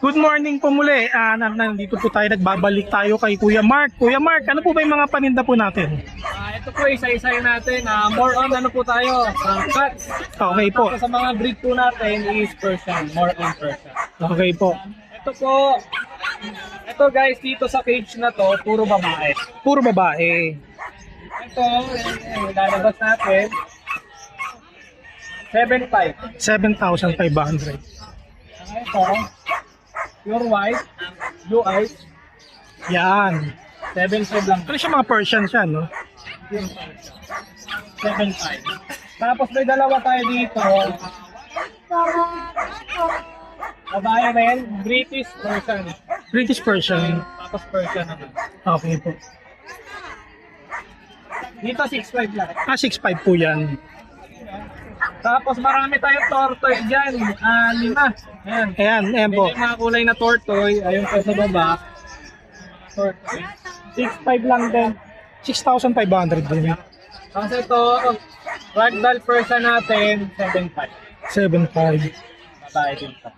Good morning po muli. Nandito po tayo, nagbabalik tayo kay Kuya Mark. Kuya Mark, ano po ba yung mga paninda po natin? Ito po, isa-isayin natin. More on ano po tayo, cats. Okay po. Tapos sa mga breed po natin is Persian, more on Persian. Okay po. Ito po, ito guys, dito sa cage na to, puro babae. Puro babae. Ito, lalabas natin, 7.5. 7,500. Ito, pure white, blue eyes, Yan. 7.5 lang. Ano siya, mga Persian siya, no? 7.5. Tapos may dalawa tayo dito. Babae rin, British Persian. British Persian. Tapos Persian naman. Okay po. Dito 6.5 lang. 6,500 po yan. Tapos marami tayong tortoise dyan. 5. Ayan. Ayan po. May mga kulay na tortoise. Ayun po sa baba. Tortoise. 6.5 lang din. 6,500 din. Tapos ito, ragdoll Persian natin, 7.5. 7,500. Babae din to.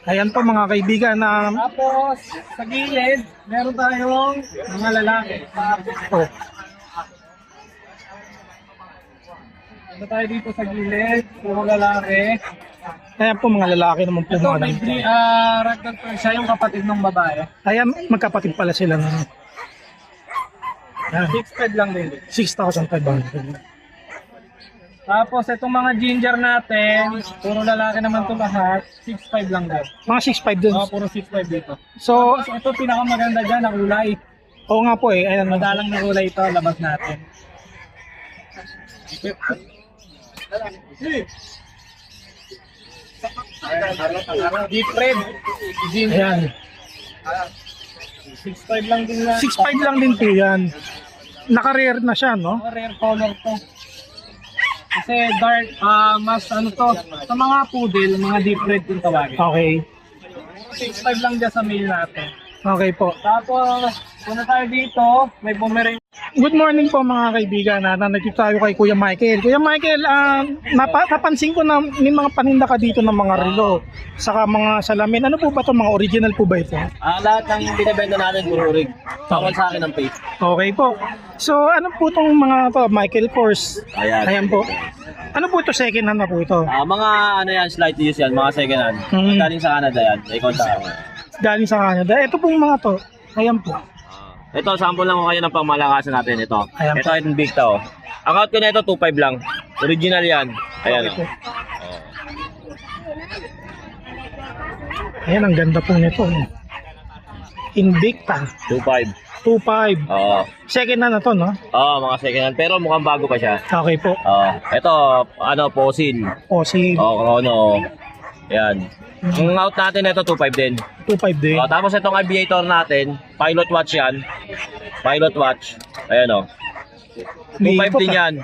Ayan po mga kaibigan na Tapos, sa gilid, meron tayong mga lalaki. oh, Ano tayo dito sa gilid, puro lalaki. ayan po mga lalaki naman po Ito, mga may ganito. ragdoll Persian, yung kapatid ng babae. Ayan, magkapatid pala sila na. Ayan, 6.5 lang din. 6,500. Tapos, itong mga ginger natin, puro lalaki naman ito lahat, 6.5 lang din. Mga 6,500 din. Puro 6.5 dito. So, Tapos, ito pinakamaganda dyan, ang kulay. oo nga po eh. Ayan, Madalang na kulay ito, labas natin. Deep red, ginger, ayan. 6.5 lang din na. 6,500 lang din po yan. Naka-rare na siya, no? Mga rare color to. Kasi dark, mas ano to, sa mga poodle, mga deep red yung tawagin. Okay. 6.5 lang dyan sa male natin. Okay po. Tapos, punta tayo dito, may Pomeranian. Good morning po mga kaibigan. Nandito tayo kay Kuya Michael. Kuya Michael, napansin ko na may mga paninda ka dito ng mga relo, saka mga salamin. Ano po ba ito? Mga original po ba ito? Lahat ng binibenta natin, puro rig. Bawal sa akin ang face. Okay po. So, ano po itong mga to? Michael Kors. Ayan. Ayan po. Ano po ito? Second hand na po ito? Mga ano yan, slight use yan, mga second hand. Mhm. Galing sa Canada yan, may contact ako. Galing sa Canada. Ito pong mga to. Ayan po. Ito, sample lang ko kayo ng pangmalakasan natin ito. Ayan. Ito ay big to. Ang out ko na ito, 2.5 lang. Original yan. Ayan Okay po. o. Ayan, ang ganda po nito. Invicta. 2.5. 2.5. Oo. Second hand na to, no? Oo, mga second hand. Pero mukhang bago pa siya. Okay po. Oo. Ito, ano, Fossil. O, si Chrono. Ayan. Ang out natin ito, 2.5 din. 2.5 din. Tapos itong aviator natin, pilot watch yan. Pilot watch. Ayan o. 2.5 din yan.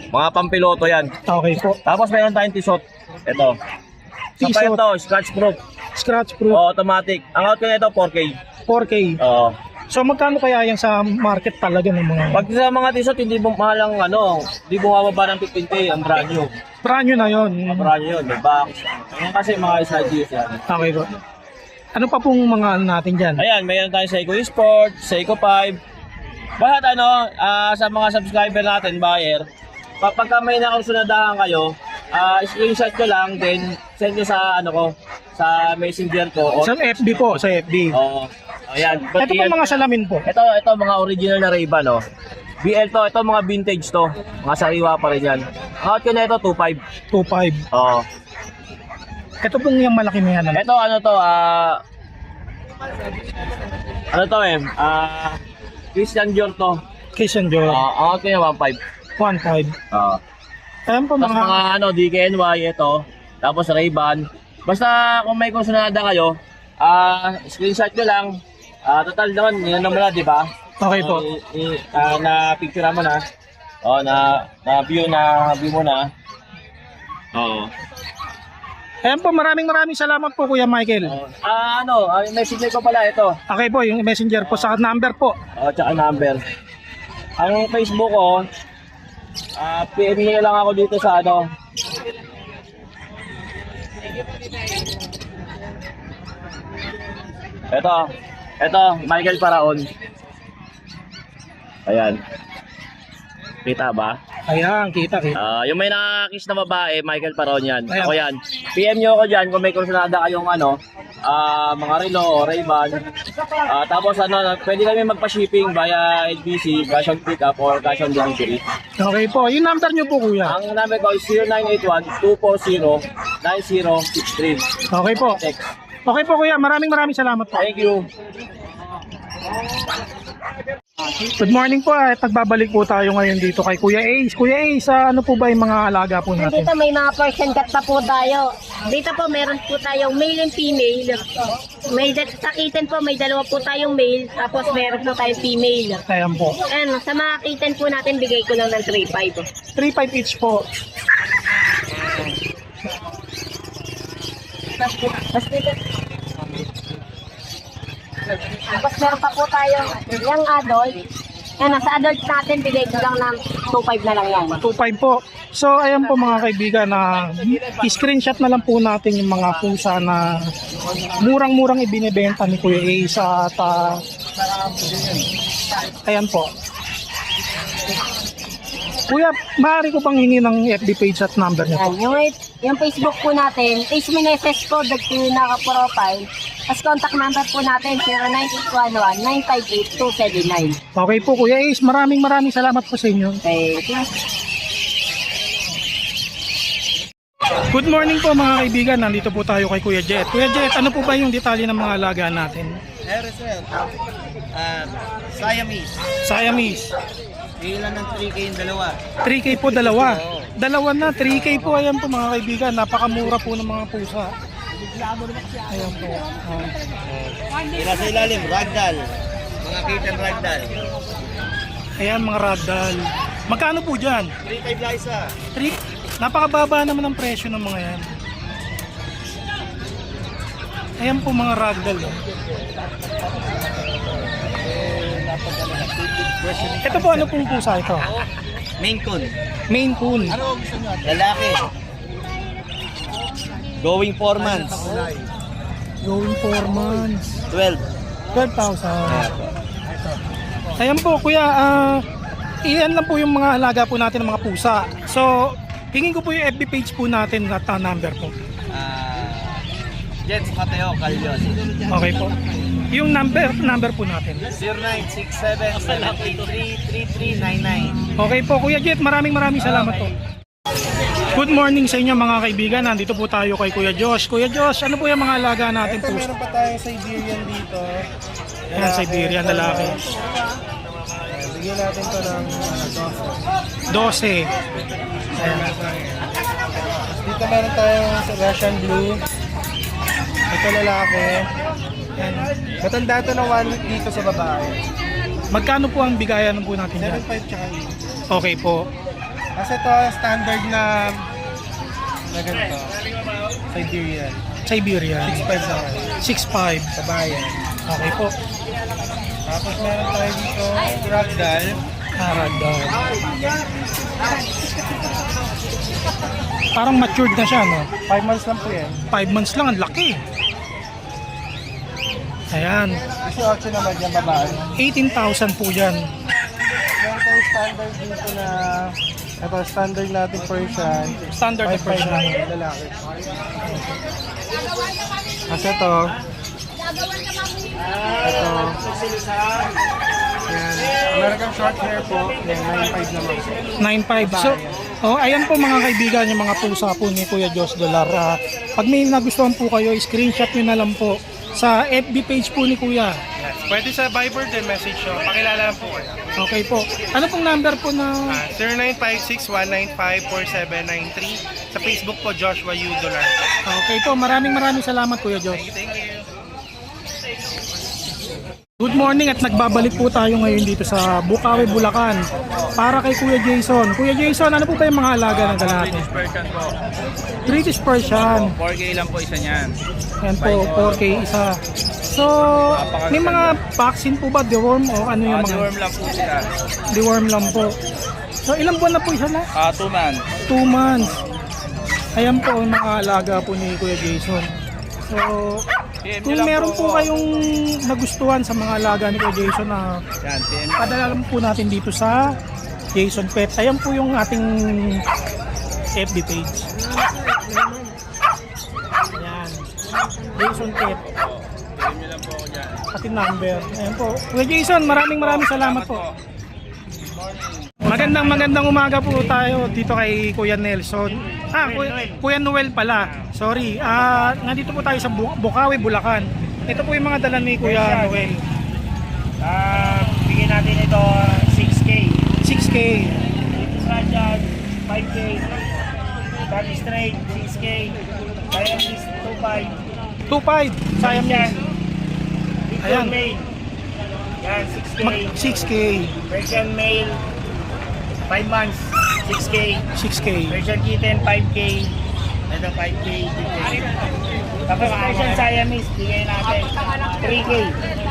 Mga pampiloto yan. Okay po. Tapos meron tayong tisot. Ito. Sa pa Tisot. ito, scratch proof. Scratch proof. Automatic. Ang out ko na ito, 4K. 4K. Oo. So magkano kaya yan sa market talaga ng mga Pag sa mga tisot, hindi mo mahalang ano, hindi bumababa ng 15K ang brand new. brand new na yon? Brand new yun, may box. Ayan kasi mga slide use yan. Okay po. Ano pa pong mga ano natin dyan? Ayan, mayroon tayong Seiko Sport, Seiko 5. Bahat ano, sa mga subscriber natin, buyer, pagka may nakasunadahan kayo, screenshot ko lang, then send nyo sa ano ko, sa messenger ko. Sa FB po, sa FB. Oo. Ayan. Ito po mga salamin po. Ito mga original na Ray-Ban, no. BL to, ito mga vintage to. Mga sariwa pa rin yan. Out ko na ito, 2.5. 2.5. Oo. Ito pong yung malaki na yan. Ito ano to, ano to Christian Dior to. Christian Dior. Out ko na 1.5. 1.5. Oo. Ayan po Tapos mga... mga ano, DKNY ito. Tapos Ray-Ban. Basta kung may kusunada kayo, screenshot nyo lang. Total naman, yun naman na, di ba? Okay po. Na picture mo na. Na view mo na. Oo. Ayan po, maraming salamat po Kuya Michael. Messenger ko pala ito. Okay po, yung messenger po sa number po. Tsaka number. Ang Facebook ko, PM nyo lang ako dito sa Ito, Michael Paraon. Ayan. Kita ba? Ayan, kita. Yung may nakakiss na babae, Michael Paraon yan. Ayan. Ako yan. PM nyo ako dyan kung may kursunada kayong mga relo o Ray-Ban. Tapos pwede kami magpa-shipping via NBC, cash on pick up or cash on delivery. Okay po. Yung number nyo po, kuya. Ang number ko is 0981-240-9063. Okay po. Text. Okay po, kuya. Maraming salamat po. Thank you. Good morning po. Nagbabalik po tayo ngayon dito kay Kuya Ace. Kuya Ace, ano po ba yung mga alaga po natin? Dito may mga Persian cat na po tayo. Dito po meron po tayong male and female. Sa kitten po may dalawa po tayong male, tapos meron po tayong female. Ayan po. Ano, sa mga kitten po natin bigay ko lang ng 3.5. 3.5 each po. Tapos meron pa po tayong young adult. Ano, sa adult natin bigay ko lang ng 2.5 na lang yan. 2.5 po. So, ayan po mga kaibigan na screenshot na lang po natin yung mga pusa na murang-murang ibinibenta ni Kuya Ace at ayan po. Kuya, maaari ko bang hingi ng FB page at number niyo po? Yan, yung Facebook po natin, Ace Meneses po, naka-profile. As contact number po natin, 0911-958-279. Okay po Kuya Ace, maraming salamat po sa inyo. Thank you. Good morning po mga kaibigan, nandito po tayo kay Kuya Jet. Kuya Jet, ano po ba yung detalye ng mga alaga natin? Sir, Siamese. Siamese, Ilan ng 3K yung dalawa? 3K po dalawa. Dalawa na, 3K po, ayan po mga kaibigan, napakamura po ng mga pusa. Ayan po. Ilan sa ilalim? Ragdoll. Mga kitten ragdoll. Ayan mga ragdoll. Magkano po dyan? 3.5 lang isa. 3? Napakababa naman ang presyo ng mga yan. Ayan po mga ragdoll. Ito po, ano pong pusa ito? Maine Coon. Maine Coon. Lalaki. Going 4 months. Going 4 months. 12. 12,000. Ayan po kuya, iyan lang po yung mga alaga po natin ng mga pusa. So, hingin ko po yung FB page po natin at number po. Jets Mateo Calyon. Okay po. Yung number po natin. 0967-783-3399. Okay po Kuya Jet, maraming salamat po. Good morning sa inyo mga kaibigan. Nandito po tayo kay Kuya Josh. Kuya Josh, ano po yung mga alaga natin po? Meron pa tayong Siberian dito. Ayan, Siberian lalaki. Bigyan natin to ng 12. Ayan. Dito meron tayong Russian Blue. Ito lalaki. Ayan. Matanda to ng 1 week dito sa babae. Magkano po ang bigayan po natin yan? 7.5 tsaka 8. Okay po. Kasi ito standard na ganito. Siberian. Siberian. 6.5 lang. 6.5. Sa bayan. Okay po. Tapos meron tayo dito Ragdoll. Ragdoll. Parang matured na siya, no? 5 months lang po yan. 5 months lang, ang laki. Ayan. 18 naman yan babae. 18,000 po yan. Meron tayo standard dito na ito standard natin Persian. Standard na 5.5 Persian. lang yung lalaki. Kasi ito yan. American short hair po. Yan, 9.5 naman. 9.5. So, ayan po mga kaibigan, yung mga pusa po ni Kuya Jos Dolar. Pag may nagustuhan po kayo, screenshot nyo na lang po sa FB page po ni Kuya. Pwede sa Viber din message nyo. Pakilala lang po kayo. Okay po. Ano pong number po na... 0956-195-4793. Sa Facebook po, Joshua U. Dolar. Okay po, maraming salamat Kuya Jos. Thank you. Good morning at nagbabalik po tayo ngayon dito sa Bukawi, Bulacan para kay Kuya Jason. Kuya Jason, ano po ba yung mga alaga ng galate? Persian po. British Persian. 4K lang po isa niyan. Yan po, 4K isa. So, may mga vaccine po ba? Deworm o ano yung mga? Deworm lang po sila. Deworm lang po. So, ilang buwan na po isa na? 2 months. 2 months. Ayan po ang mga alaga po ni Kuya Jason. So, Kung meron po kayong nagustuhan sa mga alaga ni Kuya Jason na padala lang po natin dito sa Jason Pet. Ayan po yung ating FB page. Ayan. Jason Pet. Ating number. Ayan po. Kuya Jason, maraming salamat po. Magandang umaga po tayo dito kay Kuya Nelson. Kuya Noel pala. Sorry. Nandito po tayo sa Bukawi, Bulacan. Ito po yung mga dala ni Kuya Noel. Bigyan natin ito 6K. 6K. Rajad 5K. Back straight 6K. Siamese 2.5. 2.5. Sayang yan. Persian Ayan. male. Yan 6K. 6K. Persian male 5 months 6K. 6K. Persian kitten 5K. Ito 5K. Tapos Persian Siamese bigyan natin 3K.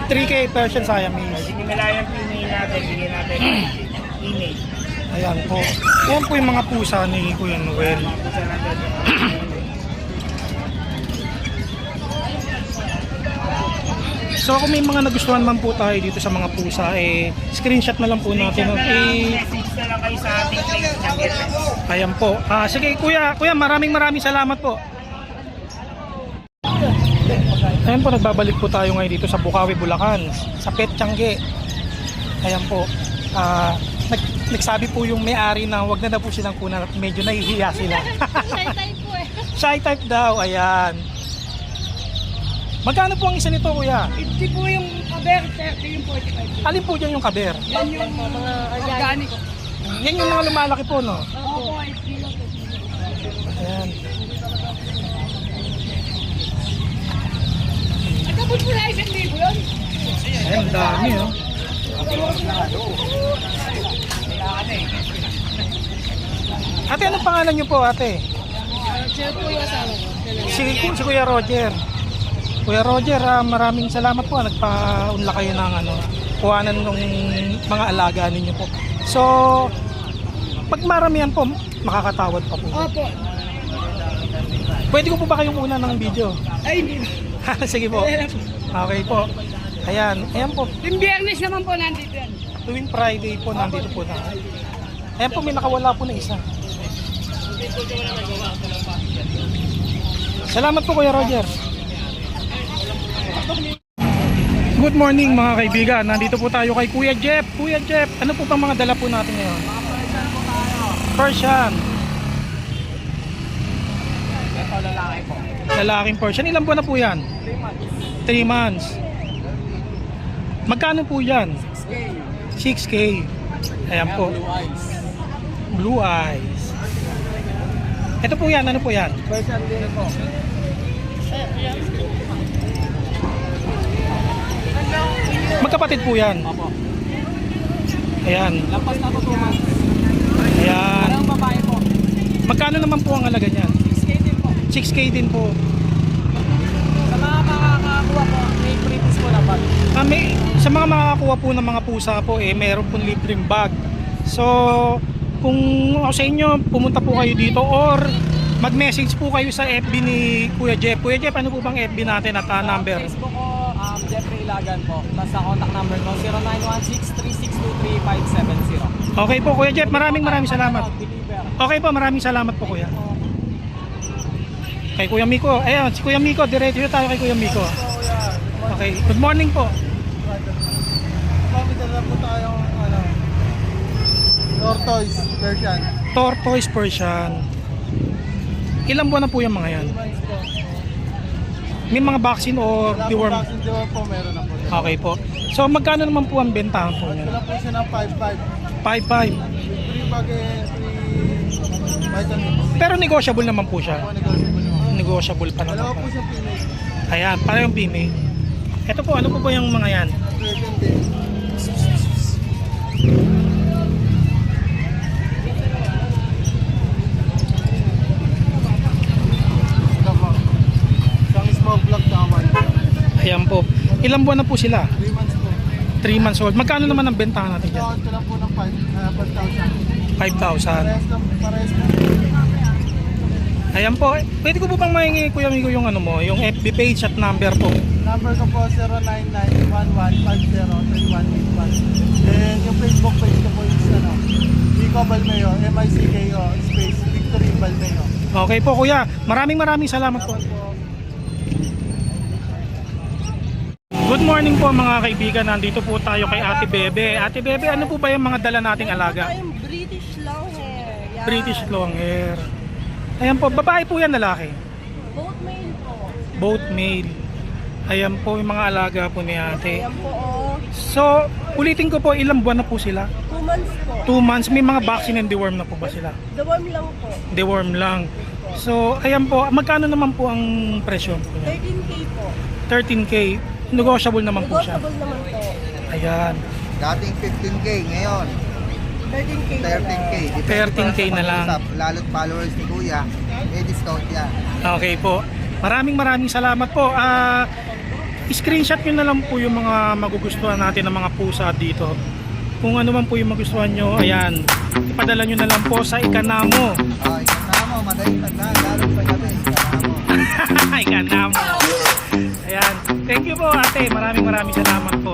3K Persian Siamese. Sinimalayang female natin bigyan natin email. Ayan po. Ayan po yung mga pusa ni Kuya Noel. So kung may mga nagustuhan man po tayo dito sa mga pusa, screenshot na lang po natin. Message na lang kayo sa ating page ng Getex. Ayan po. Sige Kuya, maraming salamat po. Ayan po, nagbabalik po tayo ngayon dito sa Bukawi, Bulacan, sa Pet Tiangge. Ayan po. Nagsabi po yung may-ari na wag na po silang kunan at medyo nahihiya sila. Shy type po eh. Shy type daw, ayan. Magkano po ang isa nito, Kuya? 50 po yung kaber, 30 yung 45. Alin po dyan yung kaber? Yan yung mga organic. Yan yung mga lumalaki po, no? Opo, 8 kilo. Ayan. Nagkabot po na 1,000 yun. Ayan, dami, oh. Ate, anong pangalan niyo po, ate? Share po yung asawa ko. Si Kuya Roger. Kuya Roger, maraming salamat po. Nagpaunla kayo ng kuhanan ng mga alaga ninyo po. So, pag maramihan po, makakatawad pa po. Opo. Pwede ko po ba kayong una ng video? Ay, hindi. Sige po. Okay po. Ayan po. Yung biyernes naman po nandito yan. Tuwing Friday po, nandito po na. Ayan po, may nakawala po na isa. Salamat po, Kuya Roger. Good morning mga kaibigan. Nandito po tayo kay Kuya Jeff. Kuya Jeff, ano po bang mga dala po natin ngayon? Persian. Ito lalaki po. Lalaking Persian. Ilan buwan na po yan? 3 months. Magkano po yan? 6K. Ayan po. Blue eyes. Ito po yan. Ano po yan? Persian din po. Magkapatid po yan. Opo. Ayan. Lampas na po 2 months. Ayan. Parang babae po. Magkano naman po ang halaga niyan? 6K din po. 6K din po. Sa mga makakakuha po, may previous po dapat. Sa mga makakakuha po ng mga pusa po, meron pong libreng bag. So, kung sa inyo, pumunta po kayo dito or mag-message po kayo sa FB ni Kuya Jeff. Kuya Jeff, ano po bang FB natin at number? Facebook ko, Jeffrey Ilagan po. Tapos sa contact number ko, 0916-362-3570. Okay po, Kuya Jeff, maraming salamat. Deliver. Okay po, maraming salamat po, Kuya. Kay Kuya Miko. Ayan, si Kuya Miko, diretso tayo kay Kuya Miko. Okay, good morning po. Dala po tayong tortoise Persian. Tortoise Persian. Ilang buwan na po yung mga yan? 3 months po. May mga vaccine or Wala po deworm? vaccine deworm po, meron na po. Okay po. So magkano naman po ang bentahan po niyan? Wala po siya ng 5.5. 5.5. 3 bag and 3 vitamins. Pero negotiable naman po siya. Po, negotiable naman. Negotiable pa Dalawa naman po po. siya female. Ayan, parehong female. Ito po, ano po ba yung mga yan? Persian din. Ito po. Isang small block naman. Ayan po. Ilang buwan na po sila? 3 months po. 3 months old. Magkano naman ang bentahan natin dyan? Ito lang po ng 5,000. 5,000. Parehas lang. Ayan po. Pwede ko po bang mahingi Kuya Migo yung ano mo, yung FB page at number po? Number ko po 099-1150-3181. Then yung Facebook page ko po is Mico Balmeo, M-I-C-K-O, space Victory Balmeo. Okay po Kuya. Maraming salamat po. Good morning po mga kaibigan. Nandito po tayo kay Ate Bebe. Ate Bebe, ano po ba yung mga dala nating alaga? Tayong British long hair. Yan. British long hair. Ayan po, babae po yan, lalaki. Both male po. Both male. Ayan po yung mga alaga po ni ate. Yan po oh. So, ulitin ko po, ilang buwan na po sila? 2 months po. 2 months. May mga vaccine and deworm na po ba sila? The worm lang po. Deworm lang. So, ayan po, magkano naman po ang presyo po niya? 13K po. 13K. Negotiable naman po siya. Negotiable naman po. Ayan. Dating 15K, ngayon 13K. 13K. Depende 13K pa na sa lang. pag-usap. Lalo't followers ni Kuya, may discount yan. Okay po. Maraming salamat po. Screenshot nyo na lang po yung mga magugustuhan natin ng mga pusa dito. Kung ano man po yung magustuhan nyo, ayan. Ipadala nyo na lang po sa Ikanamo. Ikaw na mo, madaling tandaan, lalo't pa gabi, ikaw na mo. Ikanamo. Ayan. Thank you po ate. Maraming salamat po.